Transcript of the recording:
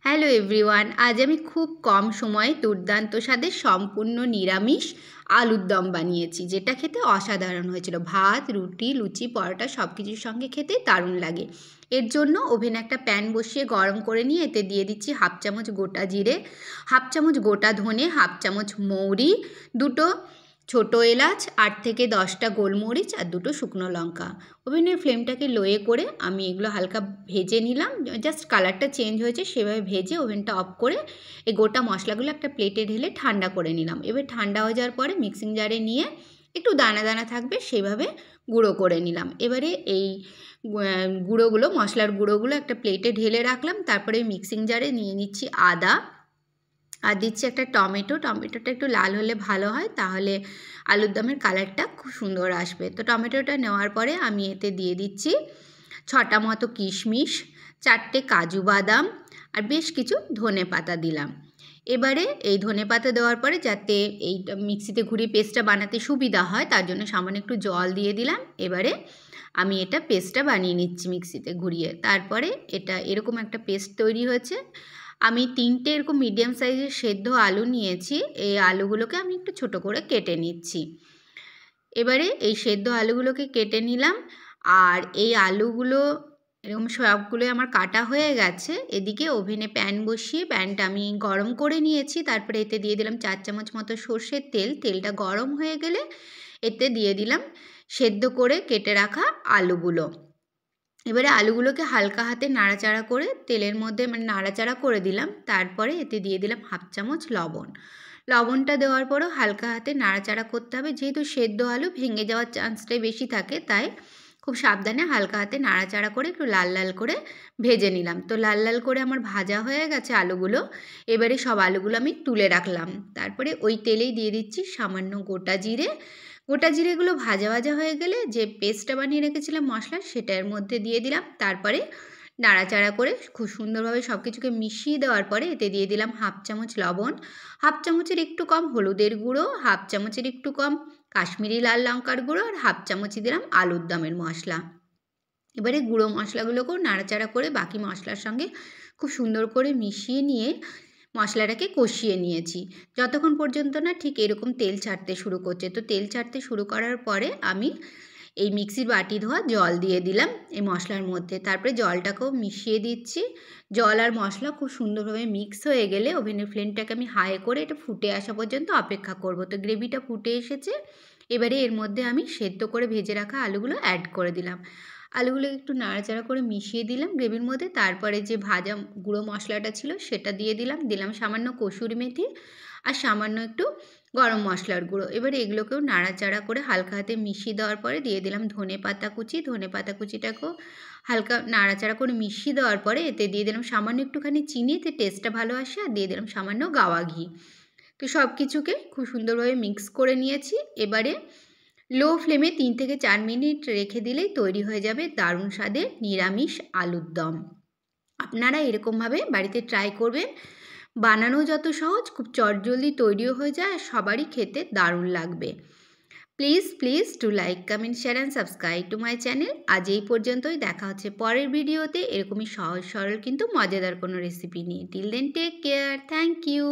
Hello everyone, আজ আমি খুব কম সময়ে দুর্দান্ত স্বাদের সম্পূর্ণ নিরামিষ আলুর দম বানিয়েছি, যেটা খেতে অসাধারণ হয়েছিল। ভাত, রুটি, লুচি, পরোটা সব কিছুর সঙ্গে খেতে দারুণ লাগে। এর জন্য ওভেনে একটা প্যান বসিয়ে গরম করে নিয়ে এতে দিয়ে দিচ্ছি হাফ চামচ গোটা জিরে, হাফ চামচ গোটা ধনে, হাফ চামচ মৌরি, দুটো ছোটো এলাচ, 8 থেকে 10টা গোলমরিচ আর দুটো শুকনো লঙ্কা। ওভেনের ফ্লেমটাকে লোয়ে করে আমি এগুলো হালকা ভেজে নিলাম, জাস্ট কালারটা চেঞ্জ হয়েছে সেভাবে ভেজে ওভেনটা অফ করে এই গোটা মশলাগুলো একটা প্লেটে ঢেলে ঠান্ডা করে নিলাম। এবার ঠান্ডা হয়ে যাওয়ার পরে মিক্সিং জারে নিয়ে একটু দানা দানা থাকবে সেভাবে গুঁড়ো করে নিলাম। এবারে এই গুঁড়োগুলো, মশলার গুঁড়োগুলো একটা প্লেটে ঢেলে রাখলাম। তারপরে মিক্সিং জারে নিয়ে নিচ্ছি আদা আর দিচ্ছি একটা টমেটোটা একটু লাল হলে ভালো হয়, তাহলে আলুর দমের কালারটা খুব সুন্দর আসবে। তো টমেটোটা নেওয়ার পরে আমি এতে দিয়ে দিচ্ছি 6টা মতো কিশমিশ, 4টে কাজু বাদাম আর বেশ কিছু ধনে পাতা দিলাম। এবারে এই ধনে পাতা দেওয়ার পরে যাতে এইটা মিক্সিতে ঘুরিয়ে পেস্টটা বানাতে সুবিধা হয় তার জন্য সামান্য একটু জল দিয়ে দিলাম। এবারে আমি এটা পেস্টটা বানিয়ে নিচ্ছি মিক্সিতে ঘুরিয়ে। তারপরে এটা এরকম একটা পেস্ট তৈরি হয়েছে। আমি 3টে এরকম মিডিয়াম সাইজের সেদ্ধ আলু নিয়েছি। এই আলুগুলোকে আমি একটু ছোট করে কেটে নিচ্ছি। এবারে এই সেদ্ধ আলুগুলোকে কেটে নিলাম আর এই আলুগুলো এরকম সবগুলো আমার কাটা হয়ে গেছে। এদিকে ওভেনে প্যান বসিয়ে প্যানটা আমি গরম করে নিয়েছি। তারপরে এতে দিয়ে দিলাম 4 চামচ মতো সর্ষের তেল। তেলটা গরম হয়ে গেলে এতে দিয়ে দিলাম সেদ্ধ করে কেটে রাখা আলুগুলো। এবারে আলুগুলোকে হালকা হাতে নাড়াচাড়া করে তেলের মধ্যে নাড়াচাড়া করে দিলাম। তারপরে এতে দিয়ে দিলাম হাফ চামচ লবণ। লবণটা দেওয়ার পরও হালকা হাতে নাড়াচাড়া করতে হবে, যেহেতু সেদ্ধ আলু ভেঙে যাওয়ার চান্সটাই বেশি থাকে, তাই খুব সাবধানে হালকা হাতে নাড়াচাড়া করে একটু লাল লাল করে ভেজে নিলাম। তো লাল লাল করে আমার ভাজা হয়ে গেছে আলুগুলো। এবারে সব আলুগুলো আমি তুলে রাখলাম। তারপরে ওই তেলেই দিয়ে দিচ্ছি সামান্য গোটা জিরেগুলো ভাজা ভাজা হয়ে গেলে যে পেস্টটা বানিয়ে রেখেছিলাম মশলার, সেটা এর মধ্যে দিয়ে দিলাম। তারপরে নাড়াচাড়া করে খুব সুন্দরভাবে সব কিছুকে মিশিয়ে দেওয়ার পরে এতে দিয়ে দিলাম হাফ চামচ লবণ, হাফ চামচের একটু কম হলুদের গুঁড়ো, হাফ চামচের একটু কম কাশ্মীরি লাল লঙ্কার গুঁড়ো আর হাফ চামচই দিলাম আলুর দমের মশলা। এবারে গুঁড়ো মশলাগুলোকেও নাড়াচাড়া করে বাকি মশলার সঙ্গে খুব সুন্দর করে মিশিয়ে নিয়ে মশলাটাকে কষিয়ে নিয়েছি, যতক্ষণ পর্যন্ত না ঠিক এরকম তেল ছাড়তে শুরু করছে। তো তেল ছাড়তে শুরু করার পরে আমি এই মিক্সির বাটি ধোয়া জল দিয়ে দিলাম এই মশলার মধ্যে। তারপরে জলটাকেও মিশিয়ে দিচ্ছি। জল আর মশলা খুব সুন্দরভাবে মিক্স হয়ে গেলে ওভেনের ফ্লেমটাকে আমি হাই করে এটা ফুটে আসা পর্যন্ত অপেক্ষা করব। তো গ্রেভিটা ফুটে এসেছে। এবারে এর মধ্যে আমি সেদ্ধ করে ভেজে রাখা আলুগুলো অ্যাড করে দিলাম। আলুগুলো একটু নাড়াচাড়া করে মিশিয়ে দিলাম গ্রেভির মধ্যে। তারপরে যে ভাজা গুঁড়ো মশলাটা ছিল সেটা দিয়ে দিলাম সামান্য কসুরি মেথি আর সামান্য একটু গরম মশলার গুঁড়ো। এবারে এগুলোকেও নাড়াচাড়া করে হালকা হাতে মিশিয়ে দেওয়ার পরে দিয়ে দিলাম ধনে পাতা কুচিটাকেও হালকা নাড়াচাড়া করে মিশিয়ে দেওয়ার পরে এতে দিয়ে দিলাম সামান্য একটুখানি চিনি, এতে টেস্টটা ভালো আসে, আর দিয়ে দিলাম সামান্য গাওয়া ঘি। তো সব কিছুকে খুব সুন্দরভাবে মিক্স করে নিয়েছি। এবারে লো ফ্লেমে 3 থেকে 4 মিনিট রেখে দিলেই তৈরি হয়ে যাবে দারুণ স্বাদের নিরামিষ আলুর দম। আপনারা এরকমভাবে বাড়িতে ট্রাই করবেন। বানানো যত সহজ, খুব চটজলদি তৈরিও হয়ে যায় আর সবারই খেতে দারুণ লাগবে। Please to like, comment, share and subscribe to my channel. আজ এই পর্যন্তই, দেখা হচ্ছে পরের ভিডিওতে এরকমই সহজ সরল কিন্তু মজাদার কোনো রেসিপি নিয়ে। Till then take care, thank you.